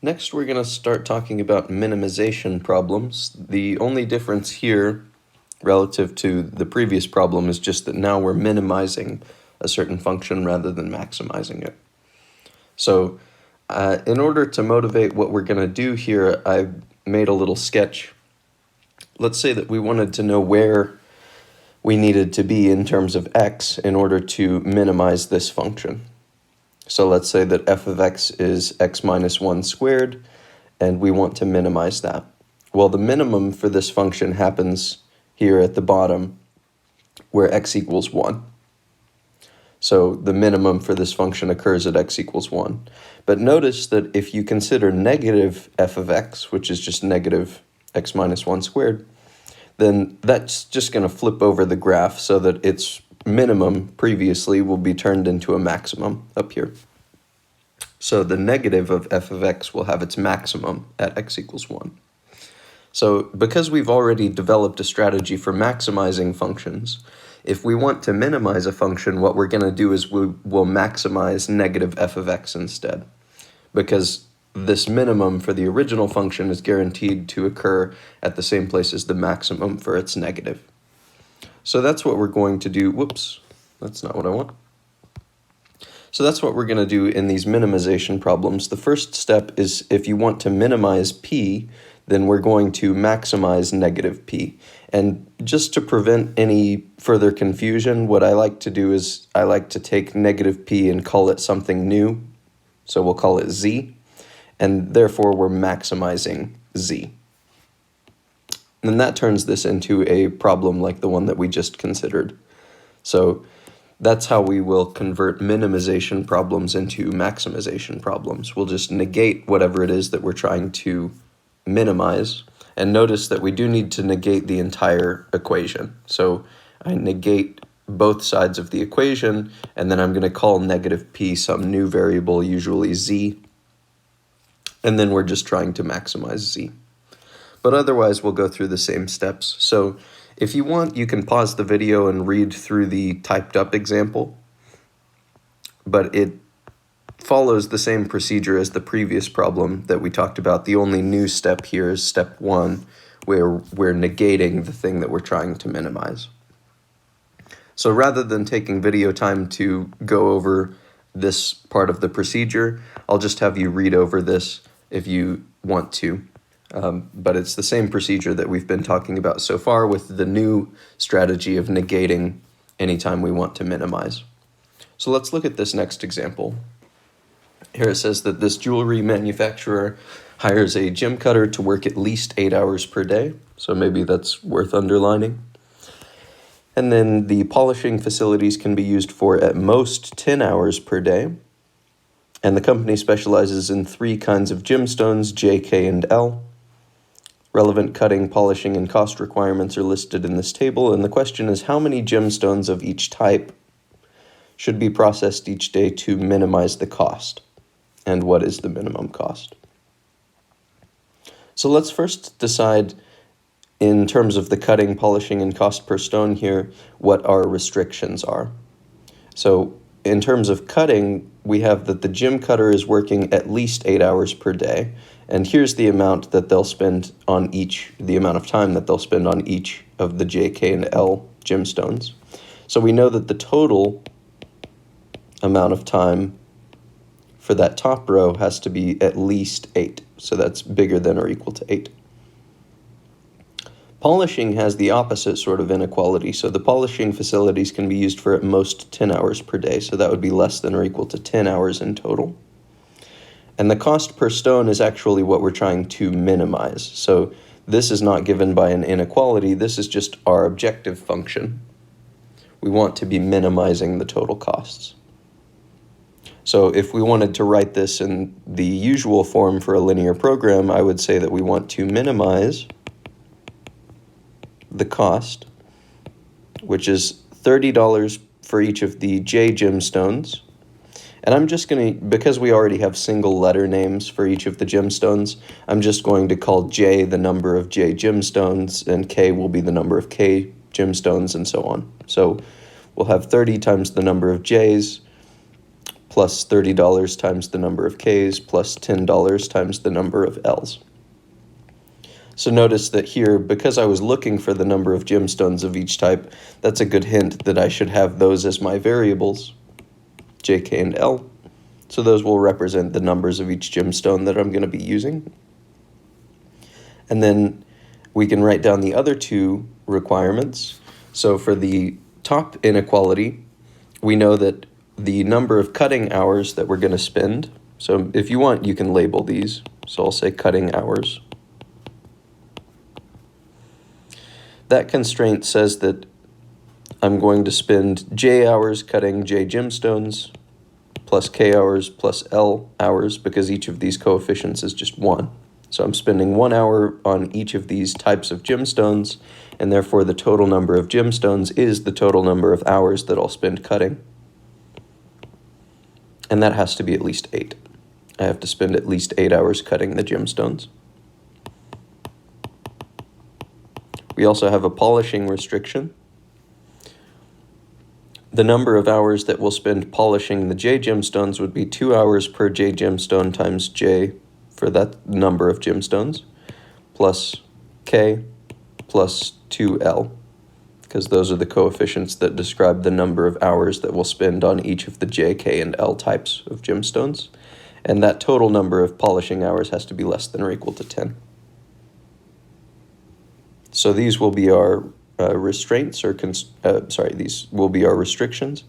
Next, we're going to start talking about minimization problems. The only difference here relative to the previous problem is just that now we're minimizing a certain function rather than maximizing it. So in order to motivate what we're going to do here, I made a little sketch. Let's say that we wanted to know where we needed to be in terms of x in order to minimize this function. So let's say that f of x is x minus 1 squared, and we want to minimize that. Well, the minimum for this function happens here at the bottom, where x equals 1. So the minimum for this function occurs at x equals 1. But notice that if you consider negative f of x, which is just negative x minus 1 squared, then that's just going to flip over the graph so that its minimum previously will be turned into a maximum up here. So the negative of f of x will have its maximum at x equals 1. So because we've already developed a strategy for maximizing functions, if we want to minimize a function, what we're going to do is we will maximize negative f of x instead, because this minimum for the original function is guaranteed to occur at the same place as the maximum for its negative. So that's what we're going to do. Whoops, that's not what I want. So that's what we're going to do in these minimization problems. The first step is if you want to minimize p, then we're going to maximize negative p. And just to prevent any further confusion, what I like to do is I like to take negative p and call it something new. So we'll call it z, and therefore we're maximizing z. And that turns this into a problem like the one that we just considered. So that's how we will convert minimization problems into maximization problems. We'll just negate whatever it is that we're trying to minimize. And notice that we do need to negate the entire equation. So I negate both sides of the equation, and then I'm going to call negative p some new variable, usually z. And then we're just trying to maximize z. But otherwise, we'll go through the same steps. So if you want, you can pause the video and read through the typed up example, but it follows the same procedure as the previous problem that we talked about. The only new step here is step 1, where we're negating the thing that we're trying to minimize. So rather than taking video time to go over this part of the procedure, I'll just have you read over this if you want to. But it's the same procedure that we've been talking about so far, with the new strategy of negating anytime we want to minimize. So let's look at this next example. Here it says that this jewelry manufacturer hires a gem cutter to work at least 8 hours per day. So maybe that's worth underlining. And then the polishing facilities can be used for at most 10 hours per day. And the company specializes in 3 kinds of gemstones, J, K, and L. Relevant cutting, polishing, and cost requirements are listed in this table, and the question is how many gemstones of each type should be processed each day to minimize the cost, and what is the minimum cost? So let's first decide, in terms of the cutting, polishing, and cost per stone here, what our restrictions are. So in terms of cutting, we have that the gem cutter is working at least 8 hours per day. And here's the amount that they'll spend on each, the amount of time that they'll spend on each of the J, K, and L gemstones. So we know that the total amount of time for that top row has to be at least 8. So that's bigger than or equal to 8. Polishing has the opposite sort of inequality. So the polishing facilities can be used for at most 10 hours per day. So that would be less than or equal to 10 hours in total. And the cost per stone is actually what we're trying to minimize. So this is not given by an inequality. This is just our objective function. We want to be minimizing the total costs. So if we wanted to write this in the usual form for a linear program, I would say that we want to minimize the cost, which is $30 for each of the J gemstones. And I'm just going to, because we already have single letter names for each of the gemstones, I'm just going to call J the number of J gemstones, and K will be the number of K gemstones, and so on. So we'll have 30 times the number of J's plus $30 times the number of Ks plus $10 times the number of Ls. So notice that here, because I was looking for the number of gemstones of each type, that's a good hint that I should have those as my variables, J, K, and L. So those will represent the numbers of each gemstone that I'm going to be using. And then we can write down the other two requirements. So for the top inequality, we know that the number of cutting hours that we're going to spend, so if you want, you can label these. So I'll say cutting hours. That constraint says that I'm going to spend J hours cutting J gemstones plus K hours plus L hours, because each of these coefficients is just 1. So I'm spending 1 hour on each of these types of gemstones, and therefore the total number of gemstones is the total number of hours that I'll spend cutting. And that has to be at least 8. I have to spend at least 8 hours cutting the gemstones. We also have a polishing restriction. The number of hours that we'll spend polishing the J gemstones would be 2 hours per J gemstone times J for that number of gemstones, plus K plus 2L, because those are the coefficients that describe the number of hours that we'll spend on each of the J, K, and L types of gemstones. And that total number of polishing hours has to be less than or equal to 10. So these will be our restraints, or these will be our restrictions.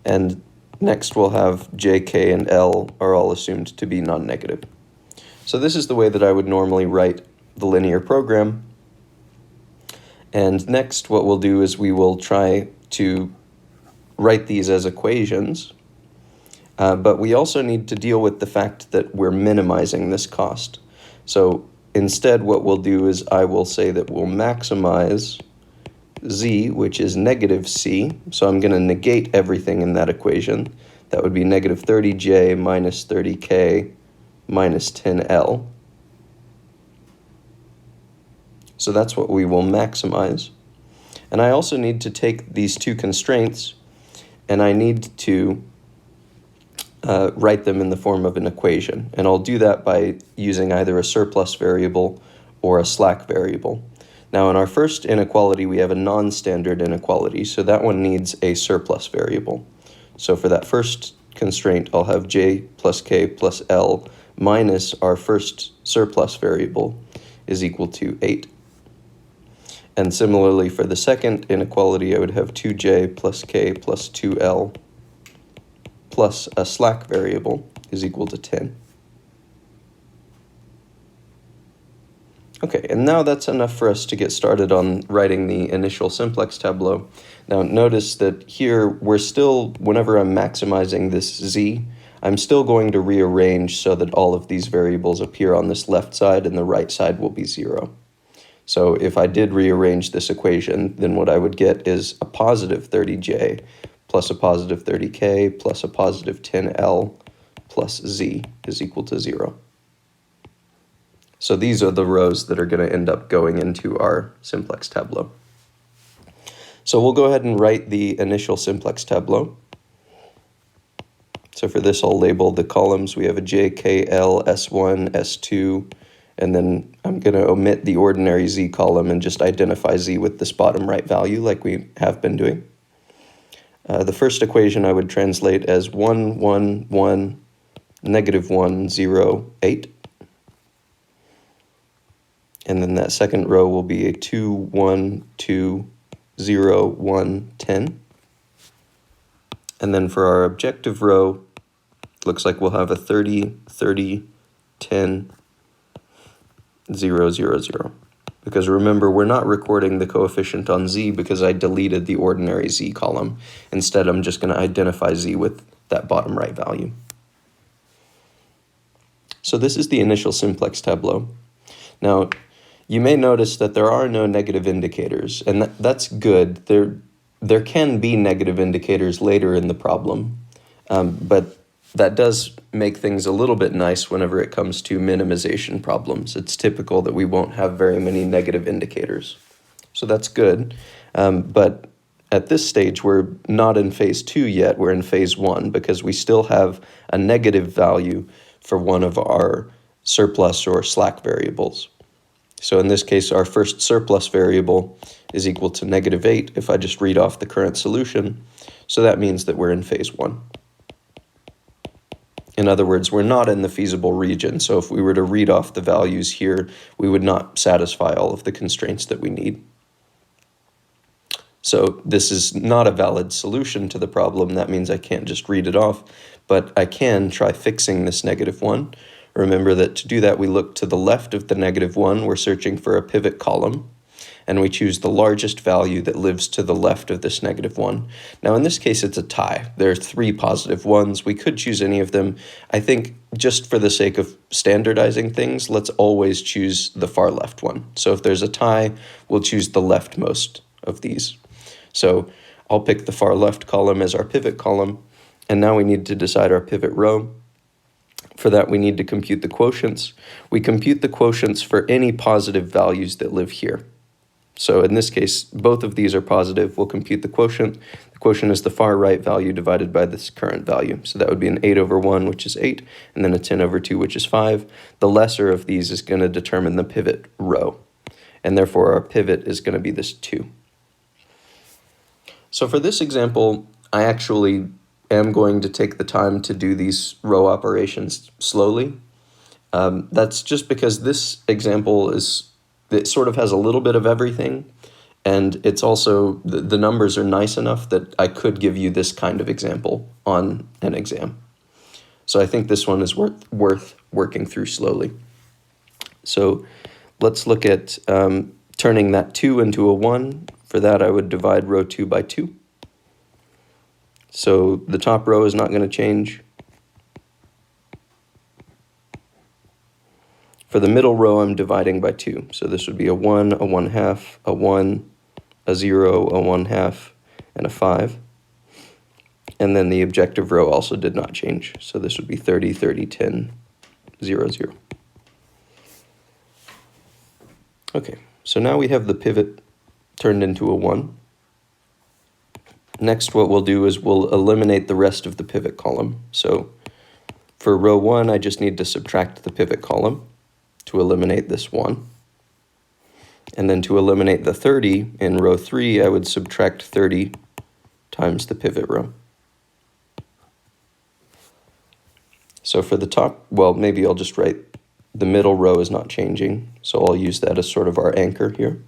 And next we'll have J, K, and L are all assumed to be non-negative. So this is the way that I would normally write the linear program. And next what we'll do is we will try to write these as equations, but we also need to deal with the fact that we're minimizing this cost. So instead, what we'll do is I will say that we'll maximize z, which is negative c. So I'm going to negate everything in that equation. That would be negative 30j minus 30k minus 10l. So that's what we will maximize. And I also need to take these two constraints, and I need to write them in the form of an equation. And I'll do that by using either a surplus variable or a slack variable. Now in our first inequality, we have a non-standard inequality, so that one needs a surplus variable. So for that first constraint, I'll have J plus K plus L minus our first surplus variable is equal to 8. And similarly for the second inequality, I would have 2J plus K plus 2L plus a slack variable is equal to 10. Okay, and now that's enough for us to get started on writing the initial simplex tableau. Now notice that here we're still, whenever I'm maximizing this z, I'm still going to rearrange so that all of these variables appear on this left side and the right side will be 0. So if I did rearrange this equation, then what I would get is a positive 30j plus a positive 30k plus a positive 10l plus z is equal to 0. So these are the rows that are going to end up going into our simplex tableau. So we'll go ahead and write the initial simplex tableau. So for this, I'll label the columns. We have a J, K, L, S1, S2, and then I'm going to omit the ordinary Z column and just identify Z with this bottom right value like we have been doing. The first equation I would translate as 1, 1, 1, negative 1, 0, 8. And then that second row will be a 2, 1, 2, 0, 1, 10. And then for our objective row, it looks like we'll have a 30, 30, 10, 0, 0, 0. Because remember, we're not recording the coefficient on Z because I deleted the ordinary Z column. Instead, I'm just going to identify Z with that bottom right value. So this is the initial simplex tableau. Now, you may notice that there are no negative indicators, and that's good. There can be negative indicators later in the problem, but that does make things a little bit nice whenever it comes to minimization problems. It's typical that we won't have very many negative indicators. So that's good, but at this stage, we're not in phase 2 yet, we're in phase 1 because we still have a negative value for one of our surplus or slack variables. So in this case, our first surplus variable is equal to -8 if I just read off the current solution. So that means that we're in phase 1. In other words, we're not in the feasible region. So if we were to read off the values here, we would not satisfy all of the constraints that we need. So this is not a valid solution to the problem. That means I can't just read it off, but I can try fixing this -1. Remember that to do that, we look to the left of the -1. We're searching for a pivot column, and we choose the largest value that lives to the left of this -1. Now, in this case, it's a tie. There are 3 positive ones. We could choose any of them. I think just for the sake of standardizing things, let's always choose the far left one. So if there's a tie, we'll choose the leftmost of these. So I'll pick the far left column as our pivot column, and now we need to decide our pivot row. For that, we need to compute the quotients. We compute the quotients for any positive values that live here. So in this case, both of these are positive. We'll compute the quotient. The quotient is the far right value divided by this current value. So that would be an 8/1, which is 8, and then a 10/2, which is 5. The lesser of these is going to determine the pivot row, and therefore our pivot is going to be this 2. So for this example, I actually am going to take the time to do these row operations slowly. That's just because this example it sort of has a little bit of everything, and it's also, the numbers are nice enough that I could give you this kind of example on an exam. So I think this one is worth working through slowly. So let's look at turning that 2 into a 1. For that, I would divide row 2 by 2. So the top row is not going to change. For the middle row, I'm dividing by 2. So this would be a 1, a 1/2, a 1, a 0, a 1/2, and a 5. And then the objective row also did not change. So this would be 30, 30, 10, 0, 0. Okay, so now we have the pivot turned into a 1. Next, what we'll do is we'll eliminate the rest of the pivot column. So for row 1, I just need to subtract the pivot column to eliminate this 1. And then to eliminate the 30 in row 3, I would subtract 30 times the pivot row. So for the top, well, maybe I'll just write the middle row is not changing, so I'll use that as sort of our anchor here.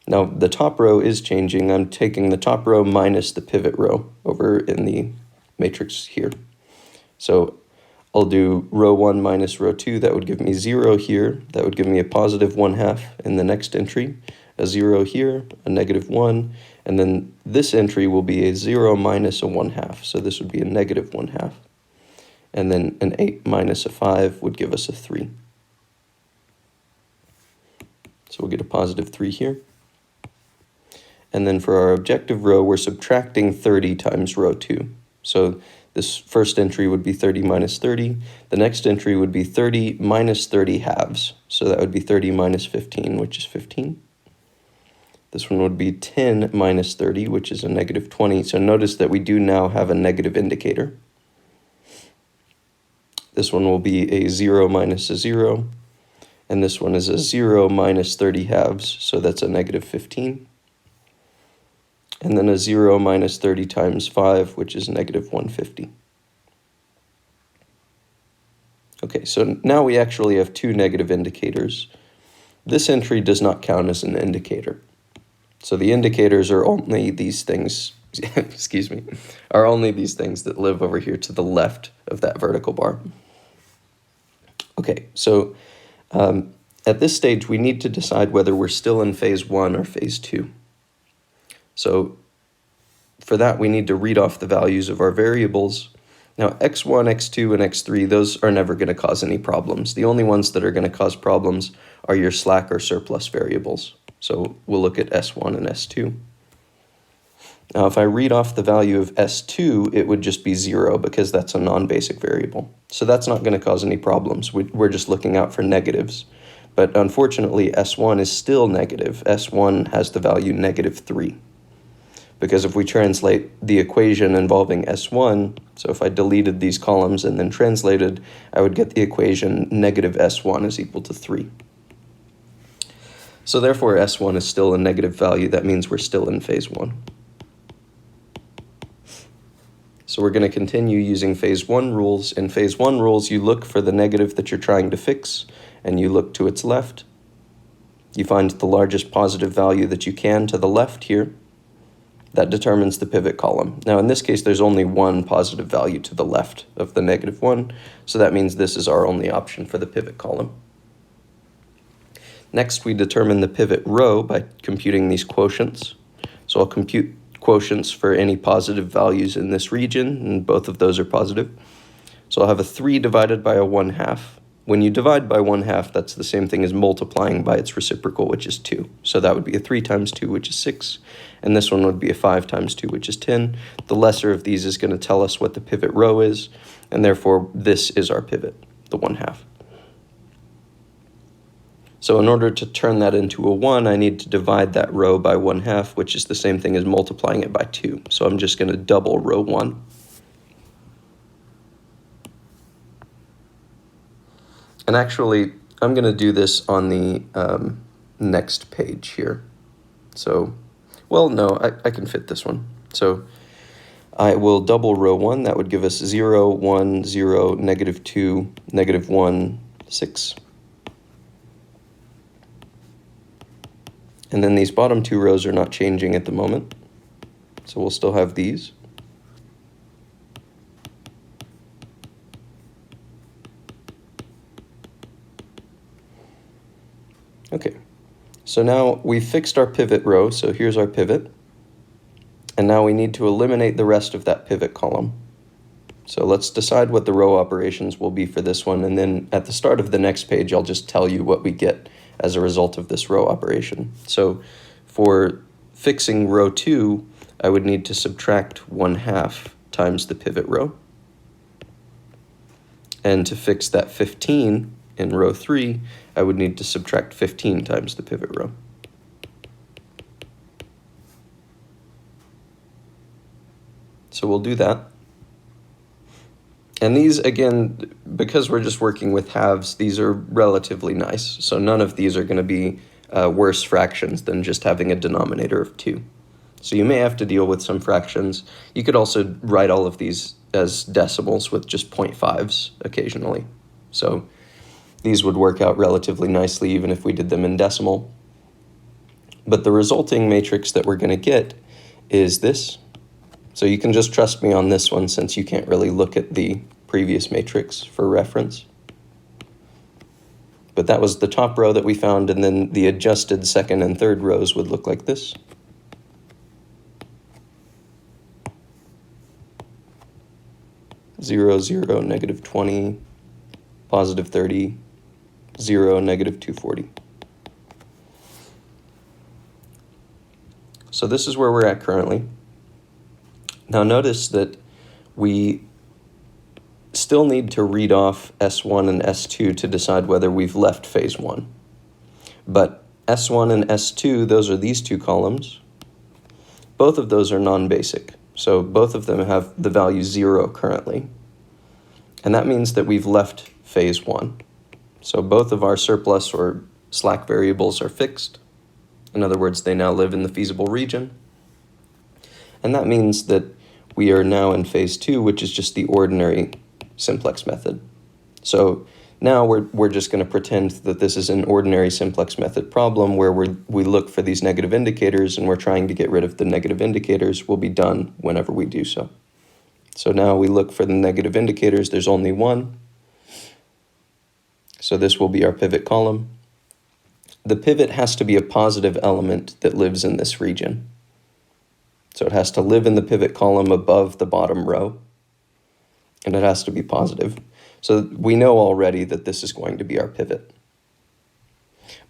Now the top row is changing. I'm taking the top row minus the pivot row over in the matrix here. So I'll do row 1 minus row 2. That would give me 0 here. That would give me a positive 1/2 in the next entry, a 0 here, a -1, and then this entry will be a 0 minus a 1/2. So this would be a -1/2. And then an 8 minus a 5 would give us a 3. So we'll get a positive 3 here. And then for our objective row, we're subtracting 30 times row 2. So this first entry would be 30 minus 30. The next entry would be 30 minus 30 halves. So that would be 30 minus 15, which is 15. This one would be 10 minus 30, which is a -20. So notice that we do now have a negative indicator. This one will be a 0 minus a 0. And this one is a 0 minus 30 halves. So that's a -15. And then a 0 minus 30 times 5, which is -150. Okay, so now we actually have 2 negative indicators. This entry does not count as an indicator. So the indicators are only these things, excuse me, are only these things that live over here to the left of that vertical bar. Okay, so at this stage, we need to decide whether we're still in phase 1 or phase 2. So for that, we need to read off the values of our variables. Now, x1, x2, and x3, those are never going to cause any problems. The only ones that are going to cause problems are your slack or surplus variables. So we'll look at S1 and S2. Now, if I read off the value of S2, it would just be 0 because that's a non-basic variable. So that's not going to cause any problems. We're just looking out for negatives. But unfortunately, S1 is still negative. S1 has the value -3. Because if we translate the equation involving S1, so if I deleted these columns and then translated, I would get the equation -S1 is equal to 3. So therefore, S1 is still a negative value. That means we're still in phase 1. So we're going to continue using phase 1 rules. In phase 1 rules, you look for the negative that you're trying to fix, and you look to its left. You find the largest positive value that you can to the left here. That determines the pivot column. Now, in this case, there's only one positive value to the left of the -1, so that means this is our only option for the pivot column. Next, we determine the pivot row by computing these quotients. So I'll compute quotients for any positive values in this region, and both of those are positive. So I'll have a 3 divided by a 1/2. When you divide by 1/2, that's the same thing as multiplying by its reciprocal, which is 2. So that would be a 3 times 2, which is 6. And this one would be a 5 times 2, which is 10. The lesser of these is going to tell us what the pivot row is, and therefore this is our pivot, the 1/2. So in order to turn that into a 1, I need to divide that row by 1/2, which is the same thing as multiplying it by 2. So I'm just going to double row 1. And actually, I'm going to do this on the next page here. So, well, no, I can fit this one. So I will double row 1. That would give us 0, 1, 0, -2, -1, 6. And then these bottom 2 rows are not changing at the moment. So we'll still have these. Okay, so now we've fixed our pivot row, so here's our pivot. And now we need to eliminate the rest of that pivot column. So let's decide what the row operations will be for this one, and then at the start of the next page, I'll just tell you what we get as a result of this row operation. So for fixing row 2, I would need to subtract 1/2 times the pivot row. And to fix that 15 in row 3, I would need to subtract 15 times the pivot row. So we'll do that. And these, again, because we're just working with halves, these are relatively nice. So none of these are going to be worse fractions than just having a denominator of 2. So you may have to deal with some fractions. You could also write all of these as decimals with just 0.5s occasionally. So these would work out relatively nicely even if we did them in decimal. But the resulting matrix that we're going to get is this. So you can just trust me on this one since you can't really look at the previous matrix for reference. But that was the top row that we found, and then the adjusted second and third rows would look like this. Zero, 0, -20, +30, 0, -240. So this is where we're at currently. Now notice that we still need to read off S1 and S2 to decide whether we've left phase 1. But S1 and S2, those are these 2 columns. Both of those are non-basic, so both of them have the value 0 currently. And that means that we've left phase 1. So both of our surplus or slack variables are fixed. In other words, they now live in the feasible region. And that means that we are now in phase 2, which is just the ordinary simplex method. So now we're just going to pretend that this is an ordinary simplex method problem where we look for these negative indicators and we're trying to get rid of the negative indicators. We'll be done whenever we do so. So now we look for the negative indicators. There's only one. So this will be our pivot column. The pivot has to be a positive element that lives in this region. So it has to live in the pivot column above the bottom row, and it has to be positive. So we know already that this is going to be our pivot.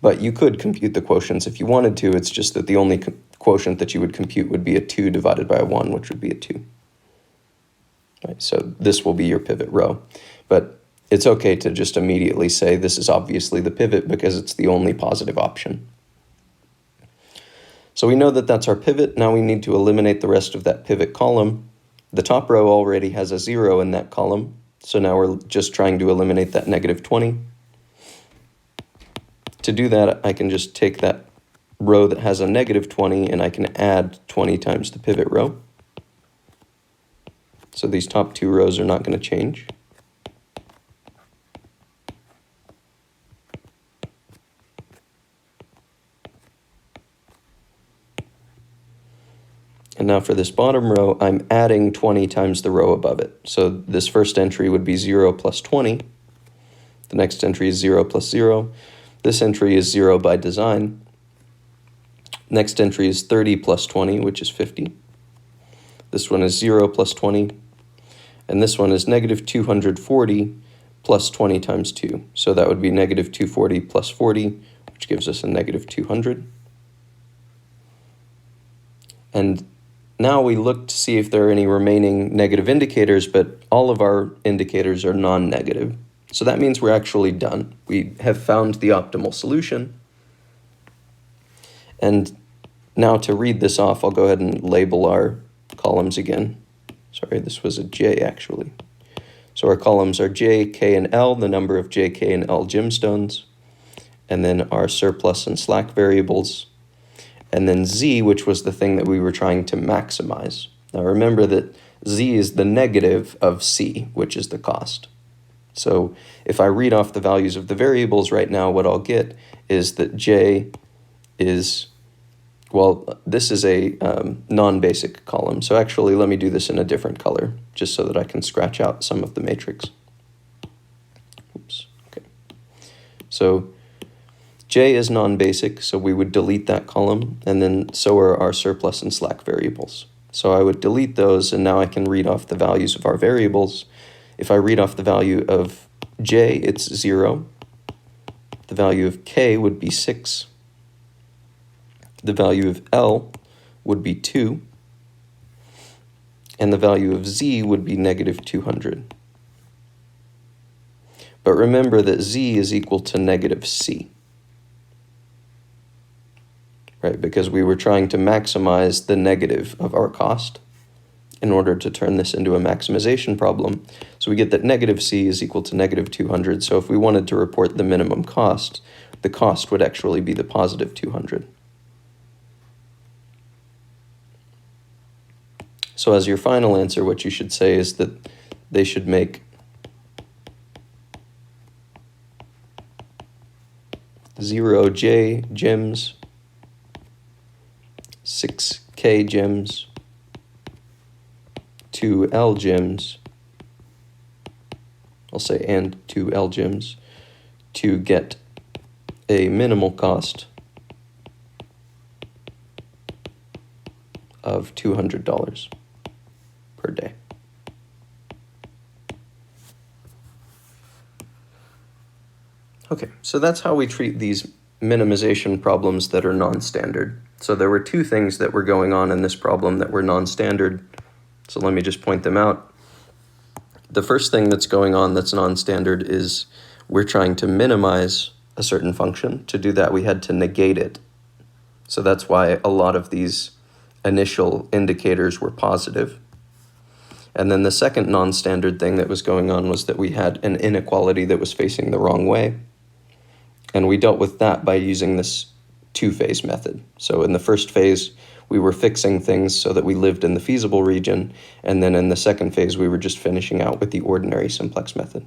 But you could compute the quotients if you wanted to. It's just that the only quotient that you would compute would be a 2 divided by a 1, which would be a 2. Right, so this will be your pivot row. But it's okay to just immediately say this is obviously the pivot because it's the only positive option. So we know that that's our pivot. Now we need to eliminate the rest of that pivot column. The top row already has a 0 in that column, so now we're just trying to eliminate that negative 20. To do that, I can just take that row that has a negative 20 and I can add 20 times the pivot row. So these top two rows are not going to change. And now for this bottom row, I'm adding 20 times the row above it. So this first entry would be 0 plus 20. The next entry is 0 plus 0. This entry is 0 by design. Next entry is 30 plus 20, which is 50. This one is 0 plus 20. And this one is negative 240 plus 20 times 2. So that would be negative 240 plus 40, which gives us a negative 200. And now we look to see if there are any remaining negative indicators, but all of our indicators are non-negative. So that means we're actually done. We have found the optimal solution. And now to read this off, I'll go ahead and label our columns again. Sorry, this was a J actually. So our columns are J, K, and L, the number of J, K, and L gemstones. And then our surplus and slack variables. And then Z, which was the thing that we were trying to maximize. Now remember that Z is the negative of C, which is the cost. So if I read off the values of the variables right now, what I'll get is that J is, well, this is a non-basic column. So actually, let me do this in a different color, just so that I can scratch out some of the matrix. Oops, okay. So J is non-basic, so we would delete that column, and then so are our surplus and slack variables. So I would delete those, and now I can read off the values of our variables. If I read off the value of J, it's 0. The value of K would be 6. The value of L would be 2. And the value of Z would be negative 200. But remember that Z is equal to negative C. Right, because we were trying to maximize the negative of our cost in order to turn this into a maximization problem. So we get that negative C is equal to negative 200. So if we wanted to report the minimum cost, the cost would actually be the positive 200. So as your final answer, what you should say is that they should make 0 J gems, 6 K gems, 2 L gems, I'll say and 2 L gems, to get a minimal cost of $200 per day. Okay, so that's how we treat these minimization problems that are non-standard. So there were two things that were going on in this problem that were non-standard. So let me just point them out. The first thing that's going on that's non-standard is we're trying to minimize a certain function. To do that, we had to negate it. So that's why a lot of these initial indicators were positive. And then the second non-standard thing that was going on was that we had an inequality that was facing the wrong way. And we dealt with that by using this two-phase method. So in the first phase, we were fixing things so that we lived in the feasible region. And then in the second phase, we were just finishing out with the ordinary simplex method.